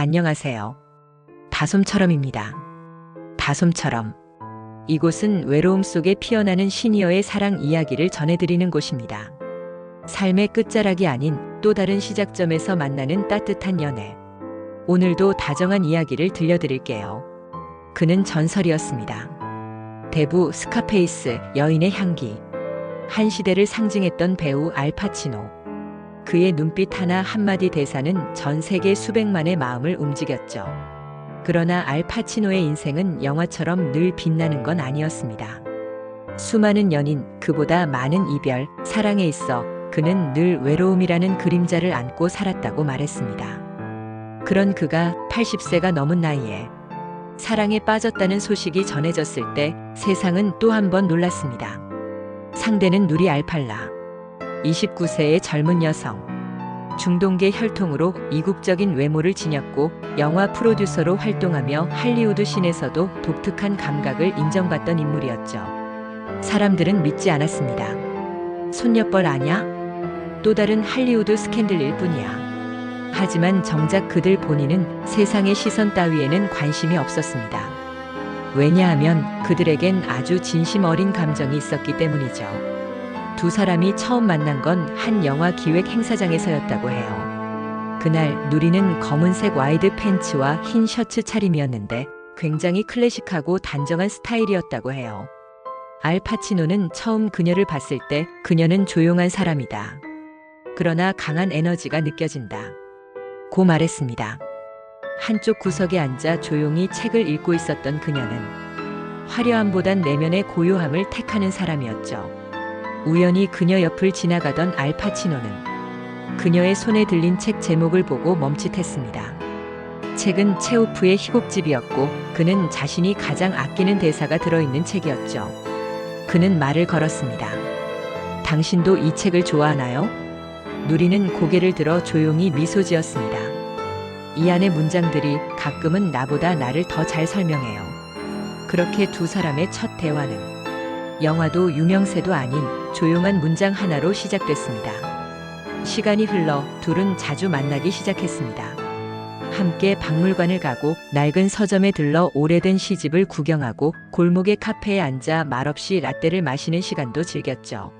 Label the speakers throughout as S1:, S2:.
S1: 안녕하세요. 다솜처럼입니다. 다솜처럼. 이곳은 외로움 속에 피어나는 시니어의 사랑 이야기를 전해드리는 곳입니다. 삶의 끝자락이 아닌 또 다른 시작점에서 만나는 따뜻한 연애. 오늘도 다정한 이야기를 들려드릴게요. 그는 전설이었습니다. 대부 스카페이스, 여인의 향기. 한 시대를 상징했던 배우 알파치노. 그의 눈빛 하나 한마디 대사는 전 세계 수백만의 마음을 움직였죠. 그러나 알파치노의 인생은 영화처럼 늘 빛나는 건 아니었습니다. 수많은 연인, 그보다 많은 이별, 사랑에 있어 그는 늘 외로움이라는 그림자를 안고 살았다고 말했습니다. 그런 그가 80세가 넘은 나이에 사랑에 빠졌다는 소식이 전해졌을 때 세상은 또 한 번 놀랐습니다. 상대는 누리 알팔라. 29세의 젊은 여성. 중동계 혈통으로 이국적인 외모를 지녔고 영화 프로듀서로 활동하며 할리우드 씬에서도 독특한 감각을 인정받던 인물이었죠. 사람들은 믿지 않았습니다. 손녀뻘 아냐? 또 다른 할리우드 스캔들일 뿐이야. 하지만 정작 그들 본인은 세상의 시선 따위에는 관심이 없었습니다. 왜냐하면 그들에겐 아주 진심 어린 감정이 있었기 때문이죠. 두 사람이 처음 만난 건 한 영화 기획 행사장에서였다고 해요. 그날 누리는 검은색 와이드 팬츠와 흰 셔츠 차림이었는데 굉장히 클래식하고 단정한 스타일이었다고 해요. 알파치노는 처음 그녀를 봤을 때 그녀는 조용한 사람이다. 그러나 강한 에너지가 느껴진다. 고 말했습니다. 한쪽 구석에 앉아 조용히 책을 읽고 있었던 그녀는 화려함보단 내면의 고요함을 택하는 사람이었죠. 우연히 그녀 옆을 지나가던 알파치노는 그녀의 손에 들린 책 제목을 보고 멈칫했습니다. 책은 체오프의 희곡집이었고 그는 자신이 가장 아끼는 대사가 들어있는 책이었죠. 그는 말을 걸었습니다. 당신도 이 책을 좋아하나요? 누리는 고개를 들어 조용히 미소 지었습니다. 이 안의 문장들이 가끔은 나보다 나를 더 잘 설명해요. 그렇게 두 사람의 첫 대화는 영화도 유명세도 아닌 조용한 문장 하나로 시작됐습니다. 시간이 흘러 둘은 자주 만나기 시작했습니다. 함께 박물관을 가고 낡은 서점에 들러 오래된 시집을 구경하고 골목의 카페에 앉아 말없이 라떼를 마시는 시간도 즐겼죠.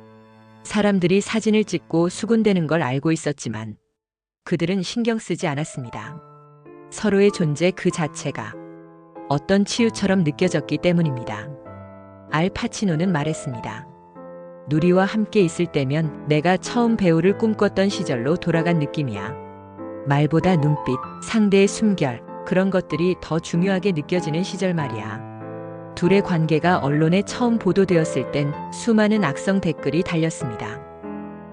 S1: 사람들이 사진을 찍고 수군대는 걸 알고 있었지만 그들은 신경 쓰지 않았습니다. 서로의 존재 그 자체가 어떤 치유처럼 느껴졌기 때문입니다. 알파치노는 말했습니다. 누리와 함께 있을 때면 내가 처음 배우를 꿈꿨던 시절로 돌아간 느낌이야. 말보다 눈빛, 상대의 숨결, 그런 것들이 더 중요하게 느껴지는 시절 말이야. 둘의 관계가 언론에 처음 보도되었을 땐 수많은 악성 댓글이 달렸습니다.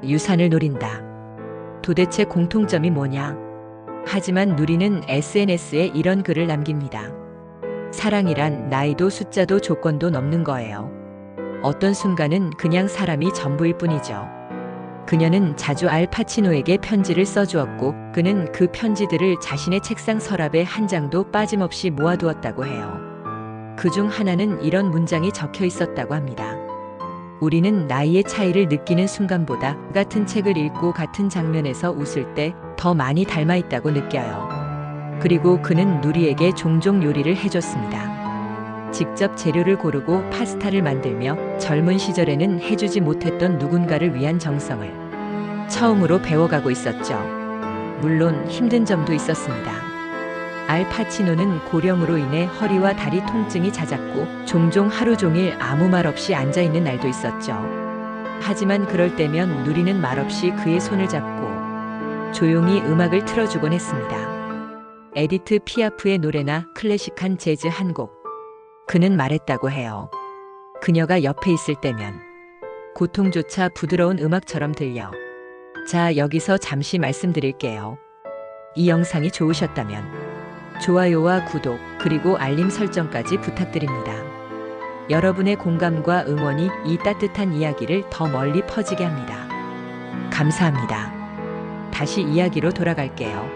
S1: 유산을 노린다. 도대체 공통점이 뭐냐? 하지만 누리는 SNS에 이런 글을 남깁니다. 사랑이란 나이도 숫자도 조건도 넘는 거예요. 어떤 순간은 그냥 사람이 전부일 뿐이죠. 그녀는 자주 알파치노에게 편지를 써주었고 그는 그 편지들을 자신의 책상 서랍에 한 장도 빠짐없이 모아두었다고 해요. 그중 하나는 이런 문장이 적혀 있었다고 합니다. 우리는 나이의 차이를 느끼는 순간보다 같은 책을 읽고 같은 장면에서 웃을 때 더 많이 닮아 있다고 느껴요. 그리고 그는 누리에게 종종 요리를 해줬습니다. 직접 재료를 고르고 파스타를 만들며 젊은 시절에는 해주지 못했던 누군가를 위한 정성을 처음으로 배워가고 있었죠. 물론 힘든 점도 있었습니다. 알파치노는 고령으로 인해 허리와 다리 통증이 잦았고 종종 하루 종일 아무 말 없이 앉아있는 날도 있었죠. 하지만 그럴 때면 누리는 말없이 그의 손을 잡고 조용히 음악을 틀어주곤 했습니다. 에디트 피아프의 노래나 클래식한 재즈 한 곡. 그는 말했다고 해요. 그녀가 옆에 있을 때면 고통조차 부드러운 음악처럼 들려. 자, 여기서 잠시 말씀드릴게요. 이 영상이 좋으셨다면 좋아요와 구독 그리고 알림 설정까지 부탁드립니다. 여러분의 공감과 응원이 이 따뜻한 이야기를 더 멀리 퍼지게 합니다. 감사합니다. 다시 이야기로 돌아갈게요.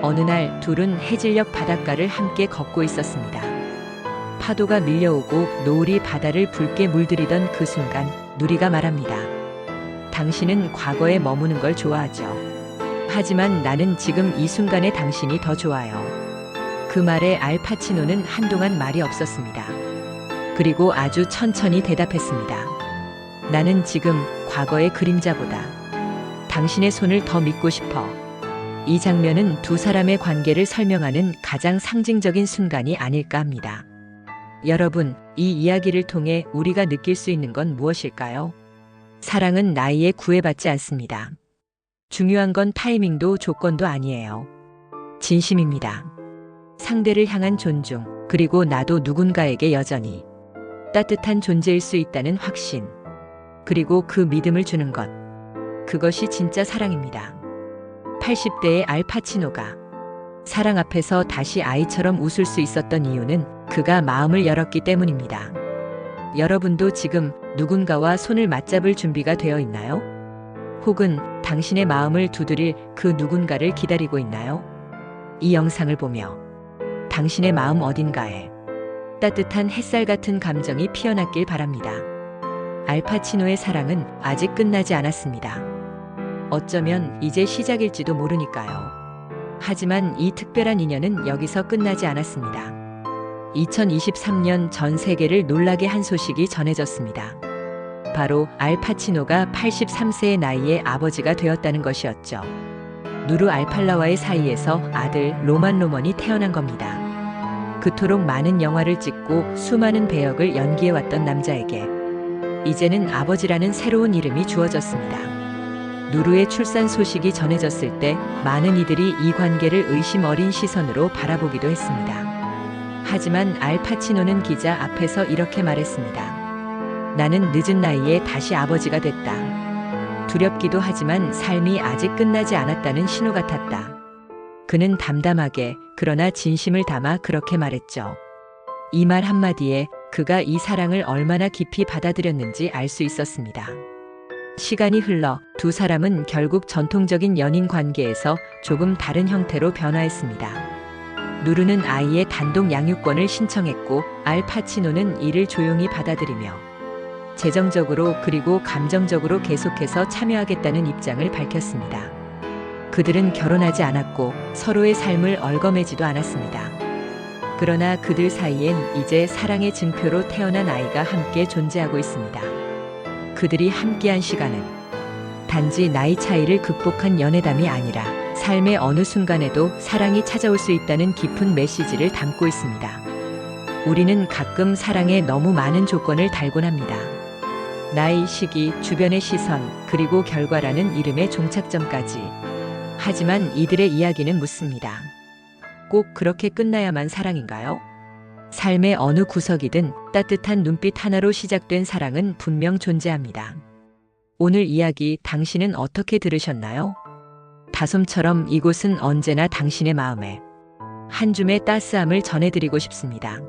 S1: 어느 날 둘은 해질녘 바닷가를 함께 걷고 있었습니다. 파도가 밀려오고 노을이 바다를 붉게 물들이던 그 순간 누리가 말합니다. 당신은 과거에 머무는 걸 좋아하죠. 하지만 나는 지금 이 순간의 당신이 더 좋아요. 그 말에 알파치노는 한동안 말이 없었습니다. 그리고 아주 천천히 대답했습니다. 나는 지금 과거의 그림자보다 당신의 손을 더 믿고 싶어. 이 장면은 두 사람의 관계를 설명하는 가장 상징적인 순간이 아닐까 합니다. 여러분, 이 이야기를 통해 우리가 느낄 수 있는 건 무엇일까요? 사랑은 나이에 구애받지 않습니다. 중요한 건 타이밍도 조건도 아니에요. 진심입니다. 상대를 향한 존중, 그리고 나도 누군가에게 여전히 따뜻한 존재일 수 있다는 확신, 그리고 그 믿음을 주는 것. 그것이 진짜 사랑입니다. 80대의 알파치노가 사랑 앞에서 다시 아이처럼 웃을 수 있었던 이유는 그가 마음을 열었기 때문입니다. 여러분도 지금 누군가와 손을 맞잡을 준비가 되어 있나요? 혹은 당신의 마음을 두드릴 그 누군가를 기다리고 있나요? 이 영상을 보며 당신의 마음 어딘가에 따뜻한 햇살 같은 감정이 피어났길 바랍니다. 알파치노의 사랑은 아직 끝나지 않았습니다. 어쩌면 이제 시작일지도 모르니까요. 하지만 이 특별한 인연은 여기서 끝나지 않았습니다. 2023년 전 세계를 놀라게 한 소식이 전해졌습니다. 바로 알파치노가 83세의 나이에 아버지가 되었다는 것이었죠. 누르 알팔라와의 사이에서 아들 로만 로먼이 태어난 겁니다. 그토록 많은 영화를 찍고 수많은 배역을 연기해왔던 남자에게 이제는 아버지라는 새로운 이름이 주어졌습니다. 누르의 출산 소식이 전해졌을 때 많은 이들이 이 관계를 의심 어린 시선으로 바라보기도 했습니다. 하지만 알파치노는 기자 앞에서 이렇게 말했습니다. 나는 늦은 나이에 다시 아버지가 됐다. 두렵기도 하지만 삶이 아직 끝나지 않았다는 신호 같았다. 그는 담담하게 그러나 진심을 담아 그렇게 말했죠. 이 말 한마디에 그가 이 사랑을 얼마나 깊이 받아들였는지 알 수 있었습니다. 시간이 흘러 두 사람은 결국 전통적인 연인 관계에서 조금 다른 형태로 변화했습니다. 누르는 아이의 단독 양육권을 신청했고 알파치노는 이를 조용히 받아들이며 재정적으로 그리고 감정적으로 계속해서 참여하겠다는 입장을 밝혔습니다. 그들은 결혼하지 않았고 서로의 삶을 얽어매지도 않았습니다. 그러나 그들 사이엔 이제 사랑의 증표로 태어난 아이가 함께 존재하고 있습니다. 그들이 함께한 시간은 단지 나이 차이를 극복한 연애담이 아니라 삶의 어느 순간에도 사랑이 찾아올 수 있다는 깊은 메시지를 담고 있습니다. 우리는 가끔 사랑에 너무 많은 조건을 달곤 합니다. 나이, 시기, 주변의 시선, 그리고 결과라는 이름의 종착점까지. 하지만 이들의 이야기는 묻습니다. 꼭 그렇게 끝나야만 사랑인가요? 삶의 어느 구석이든 따뜻한 눈빛 하나로 시작된 사랑은 분명 존재합니다. 오늘 이야기 당신은 어떻게 들으셨나요? 다솜처럼 이곳은 언제나 당신의 마음에 한 줌의 따스함을 전해드리고 싶습니다.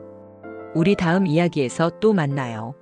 S1: 우리 다음 이야기에서 또 만나요.